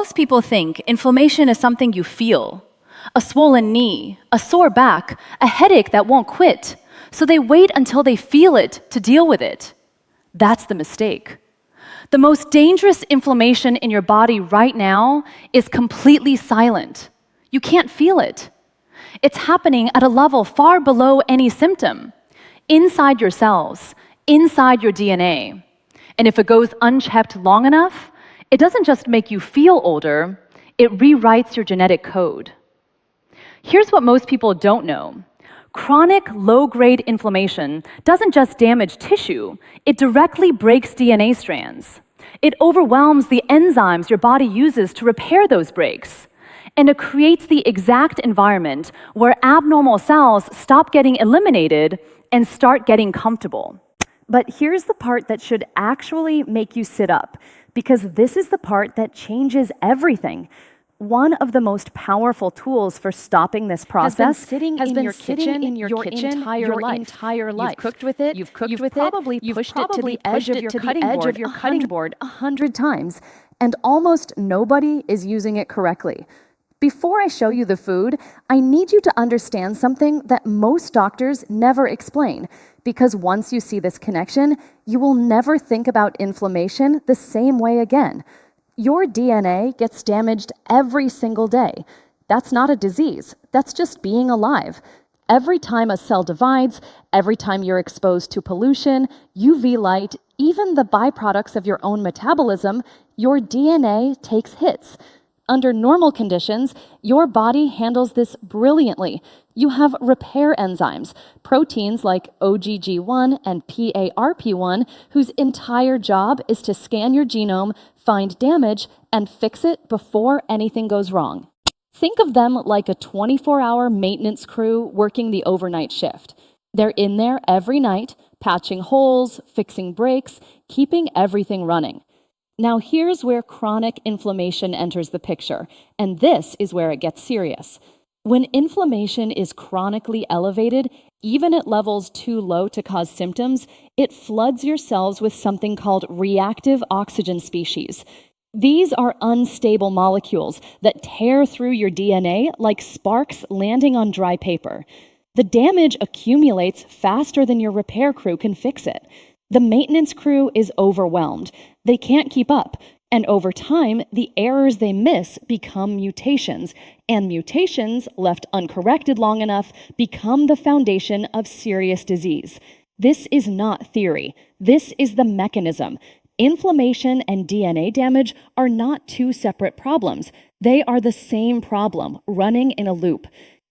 Most people think inflammation is something you feel. A swollen knee, a sore back, a headache that won't quit. So they wait until they feel it to deal with it. That's the mistake. The most dangerous inflammation in your body right now is completely silent. You can't feel it. It's happening at a level far below any symptom, inside your cells, inside your DNA. And if it goes unchecked long enough, it doesn't just make you feel older, it rewrites your genetic code. Here's what most people don't know. Chronic low-grade inflammation doesn't just damage tissue, it directly breaks DNA strands. It overwhelms the enzymes your body uses to repair those breaks. And it creates the exact environment where abnormal cells stop getting eliminated and start getting comfortable. But here's the part that should actually make you sit up, because this is the part that changes everything. One of the most powerful tools for stopping this process has been sitting in your kitchen your entire life. You've cooked with it. You've probably pushed it to the edge of your cutting board 100 times, and almost nobody is using it correctly. Before I show you the food, I need you to understand something that most doctors never explain, because once you see this connection, you will never think about inflammation the same way again. Your DNA gets damaged every single day. That's not a disease, that's just being alive. Every time a cell divides, every time you're exposed to pollution, UV light, even the byproducts of your own metabolism, your DNA takes hits. Under normal conditions, your body handles this brilliantly. You have repair enzymes, proteins like OGG1 and PARP1, whose entire job is to scan your genome, find damage, and fix it before anything goes wrong. Think of them like a 24-hour maintenance crew working the overnight shift. They're in there every night, patching holes, fixing breaks, keeping everything running. Now here's where chronic inflammation enters the picture, and this is where it gets serious. When inflammation is chronically elevated, even at levels too low to cause symptoms, it floods your cells with something called reactive oxygen species. These are unstable molecules that tear through your DNA like sparks landing on dry paper. The damage accumulates faster than your repair crew can fix it. The maintenance crew is overwhelmed. They can't keep up. And over time, the errors they miss become mutations. And mutations, left uncorrected long enough, become the foundation of serious disease. This is not theory. This is the mechanism. Inflammation and DNA damage are not two separate problems. They are the same problem, running in a loop.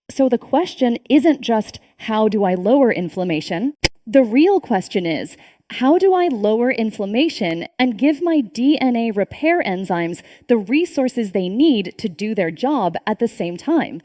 So the question isn't just, how do I lower inflammation? The real question is, how do I lower inflammation and give my DNA repair enzymes the resources they need to do their job at the same time?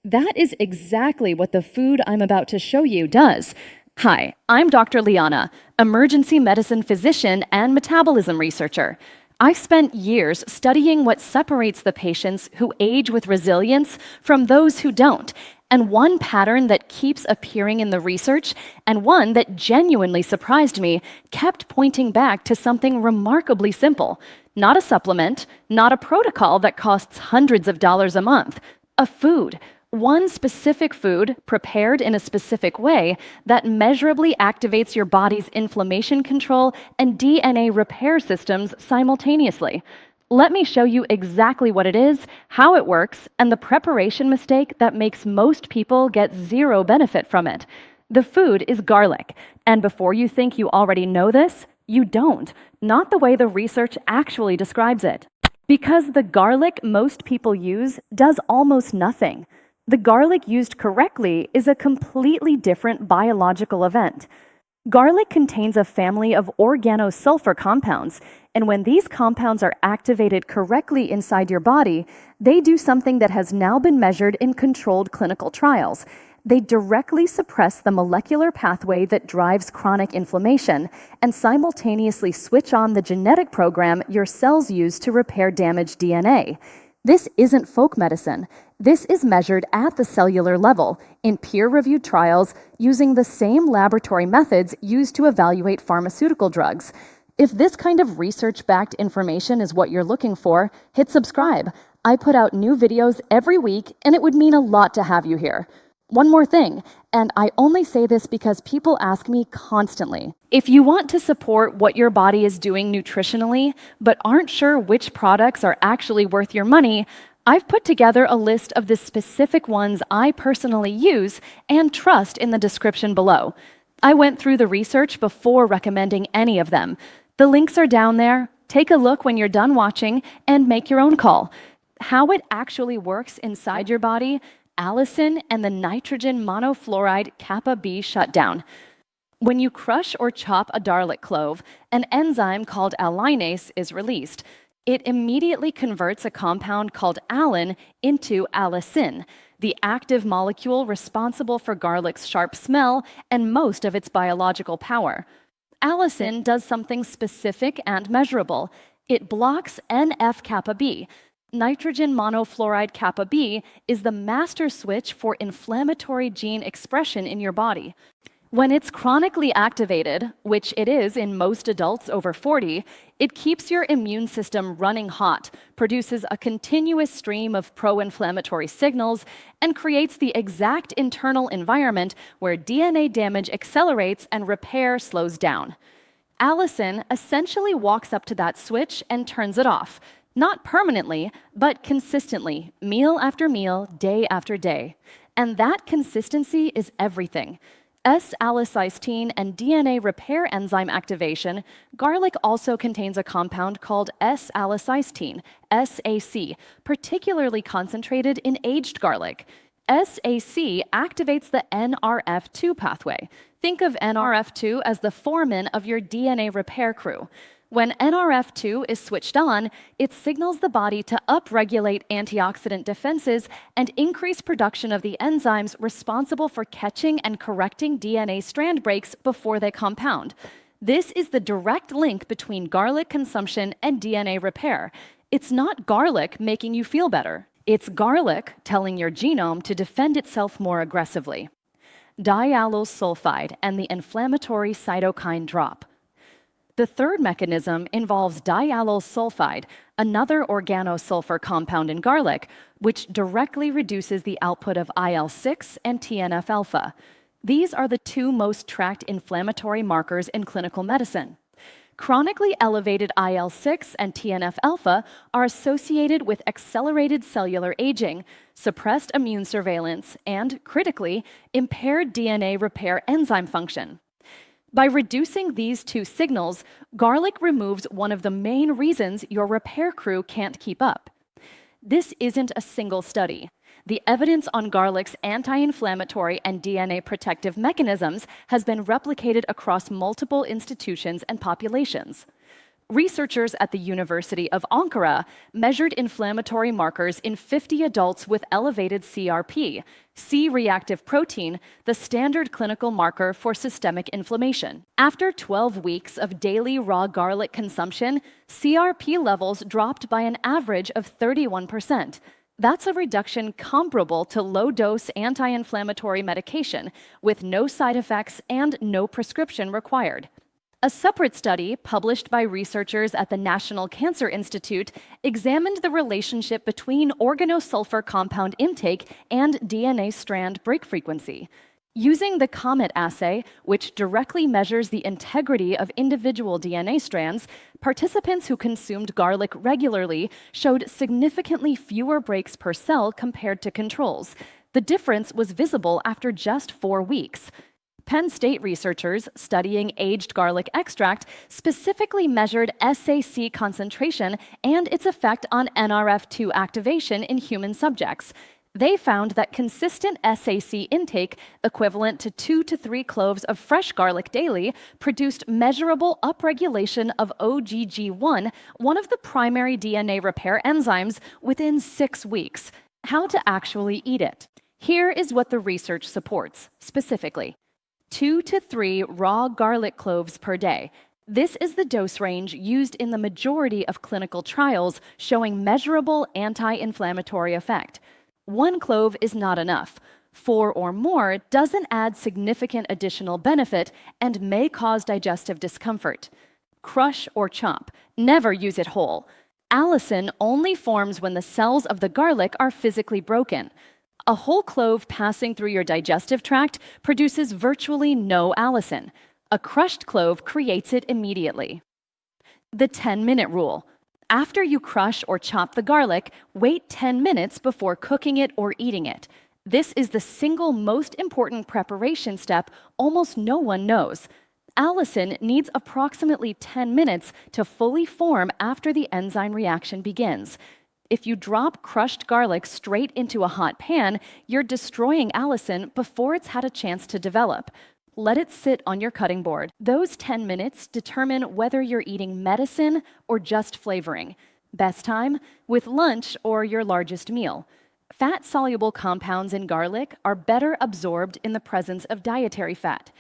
That is exactly what the food I'm about to show you does. Hi, I'm Dr. Leana, emergency medicine physician and metabolism researcher. I've spent years studying what separates the patients who age with resilience from those who don't. And one pattern that keeps appearing in the research, and one that genuinely surprised me, kept pointing back to something remarkably simple. Not a supplement, not a protocol that costs hundreds of dollars a month. A food. One specific food, prepared in a specific way, that measurably activates your body's inflammation control and DNA repair systems simultaneously. Let me show you exactly what it is, how it works, and the preparation mistake that makes most people get zero benefit from it. The food is garlic, and before you think you already know this, you don't. Not the way the research actually describes it. Because the garlic most people use does almost nothing. The garlic used correctly is a completely different biological event. Garlic contains a family of organosulfur compounds, and when these compounds are activated correctly inside your body, they do something that has now been measured in controlled clinical trials. They directly suppress the molecular pathway that drives chronic inflammation and simultaneously switch on the genetic program your cells use to repair damaged DNA. This isn't folk medicine. This is measured at the cellular level in peer-reviewed trials using the same laboratory methods used to evaluate pharmaceutical drugs. If this kind of research-backed information is what you're looking for, hit subscribe. I put out new videos every week, and it would mean a lot to have you here. One more thing, and I only say this because people ask me constantly. If you want to support what your body is doing nutritionally, but aren't sure which products are actually worth your money, I've put together a list of the specific ones I personally use and trust in the description below. I went through the research before recommending any of them. The links are down there. Take a look when you're done watching and make your own call. How it actually works inside your body, Allicin and the nitrogen monofluoride kappa B shutdown. When you crush or chop a garlic clove, an enzyme called allinase is released. It immediately converts a compound called allin into allicin, the active molecule responsible for garlic's sharp smell and most of its biological power. Allicin does something specific and measurable. It blocks NF-kappa B. Nitrogen monofluoride kappa B is the master switch for inflammatory gene expression in your body. When it's chronically activated, which it is in most adults over 40, it keeps your immune system running hot, produces a continuous stream of pro-inflammatory signals, and creates the exact internal environment where DNA damage accelerates and repair slows down. Allicin essentially walks up to that switch and turns it off, not permanently, but consistently, meal after meal, day after day. And that consistency is everything. S-Allylcysteine and DNA repair enzyme activation, garlic also contains a compound called S-Allylcysteine, SAC, particularly concentrated in aged garlic. SAC activates the NRF2 pathway. Think of NRF2 as the foreman of your DNA repair crew. When NRF2 is switched on, it signals the body to upregulate antioxidant defenses and increase production of the enzymes responsible for catching and correcting DNA strand breaks before they compound. This is the direct link between garlic consumption and DNA repair. It's not garlic making you feel better. It's garlic telling your genome to defend itself more aggressively. Diallyl sulfide and the inflammatory cytokine drop. The third mechanism involves diallyl sulfide, another organosulfur compound in garlic, which directly reduces the output of IL-6 and TNF-alpha. These are the two most tracked inflammatory markers in clinical medicine. Chronically elevated IL-6 and TNF-alpha are associated with accelerated cellular aging, suppressed immune surveillance, and, critically, impaired DNA repair enzyme function. By reducing these two signals, garlic removes one of the main reasons your repair crew can't keep up. This isn't a single study. The evidence on garlic's anti-inflammatory and DNA protective mechanisms has been replicated across multiple institutions and populations. Researchers at the University of Ankara measured inflammatory markers in 50 adults with elevated CRP, C-reactive protein, the standard clinical marker for systemic inflammation. After 12 weeks of daily raw garlic consumption, CRP levels dropped by an average of 31%. That's a reduction comparable to low-dose anti-inflammatory medication, with no side effects and no prescription required. A separate study, published by researchers at the National Cancer Institute, examined the relationship between organosulfur compound intake and DNA strand break frequency. Using the COMET assay, which directly measures the integrity of individual DNA strands, participants who consumed garlic regularly showed significantly fewer breaks per cell compared to controls. The difference was visible after just 4 weeks. Penn State researchers studying aged garlic extract specifically measured SAC concentration and its effect on NRF2 activation in human subjects. They found that consistent SAC intake, equivalent to 2 to 3 cloves of fresh garlic daily, produced measurable upregulation of OGG1, one of the primary DNA repair enzymes, within 6 weeks. How to actually eat it? Here is what the research supports, specifically. 2 to 3 raw garlic cloves per day. This is the dose range used in the majority of clinical trials showing measurable anti-inflammatory effect. 1 clove is not enough. 4 or more doesn't add significant additional benefit and may cause digestive discomfort. Crush or chop. Never use it whole. Allicin only forms when the cells of the garlic are physically broken. A whole clove passing through your digestive tract produces virtually no allicin. A crushed clove creates it immediately. The 10-minute rule. After you crush or chop the garlic, wait 10 minutes before cooking it or eating it. This is the single most important preparation step almost no one knows. Allicin needs approximately 10 minutes to fully form after the enzyme reaction begins. If you drop crushed garlic straight into a hot pan, you're destroying allicin before it's had a chance to develop. Let it sit on your cutting board. Those 10 minutes determine whether you're eating medicine or just flavoring. Best time? With lunch or your largest meal. Fat-soluble compounds in garlic are better absorbed in the presence of dietary fat.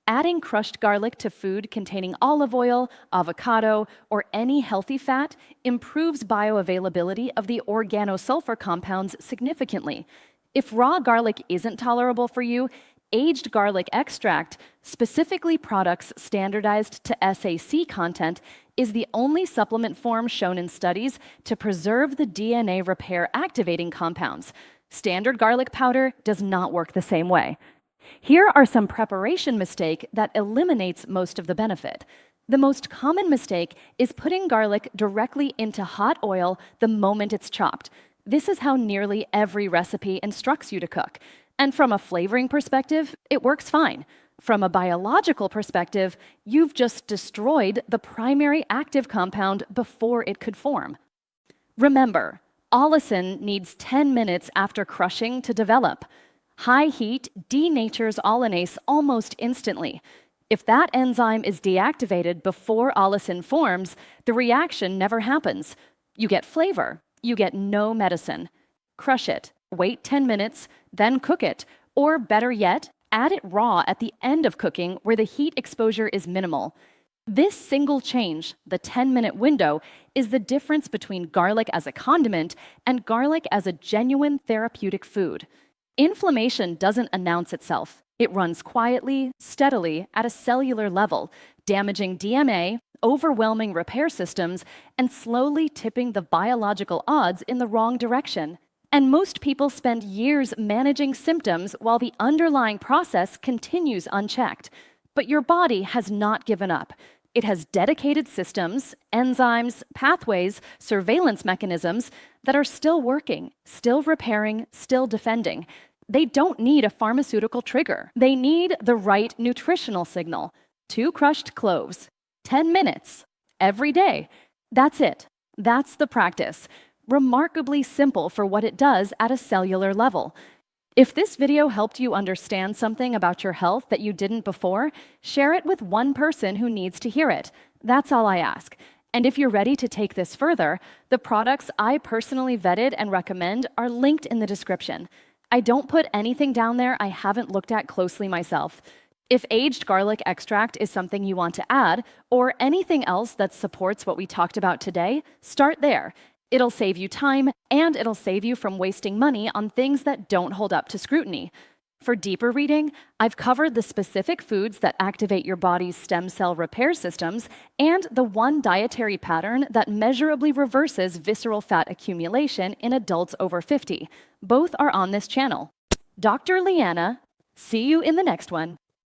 Adding crushed garlic to food containing olive oil, avocado, or any healthy fat improves bioavailability of the organosulfur compounds significantly. If raw garlic isn't tolerable for you, aged garlic extract, specifically products standardized to SAC content, is the only supplement form shown in studies to preserve the DNA repair activating compounds. Standard garlic powder does not work the same way. Here are some preparation mistakes that eliminates most of the benefit. The most common mistake is putting garlic directly into hot oil the moment it's chopped. This is how nearly every recipe instructs you to cook. And from a flavoring perspective, it works fine. From a biological perspective, you've just destroyed the primary active compound before it could form. Remember, allicin needs 10 minutes after crushing to develop. High heat denatures allinase almost instantly. If that enzyme is deactivated before allicin forms, the reaction never happens. You get flavor. You get no medicine. Crush it. Wait 10 minutes, then cook it. Or better yet, add it raw at the end of cooking where the heat exposure is minimal. This single change, the 10-minute window, is the difference between garlic as a condiment and garlic as a genuine therapeutic food. Inflammation doesn't announce itself. It runs quietly, steadily, at a cellular level, damaging DMA, overwhelming repair systems, and slowly tipping the biological odds in the wrong direction. And most people spend years managing symptoms while the underlying process continues unchecked. But your body has not given up. It has dedicated systems, enzymes, pathways, surveillance mechanisms that are still working, still repairing, still defending. They don't need a pharmaceutical trigger. They need the right nutritional signal. 2 crushed cloves, 10 minutes, every day. That's it. That's the practice. Remarkably simple for what it does at a cellular level. If this video helped you understand something about your health that you didn't before, share it with one person who needs to hear it. That's all I ask. And if you're ready to take this further, the products I personally vetted and recommend are linked in the description. I don't put anything down there I haven't looked at closely myself. If aged garlic extract is something you want to add, or anything else that supports what we talked about today, start there. It'll save you time, and it'll save you from wasting money on things that don't hold up to scrutiny. For deeper reading, I've covered the specific foods that activate your body's stem cell repair systems and the one dietary pattern that measurably reverses visceral fat accumulation in adults over 50. Both are on this channel. Dr. Leana, see you in the next one.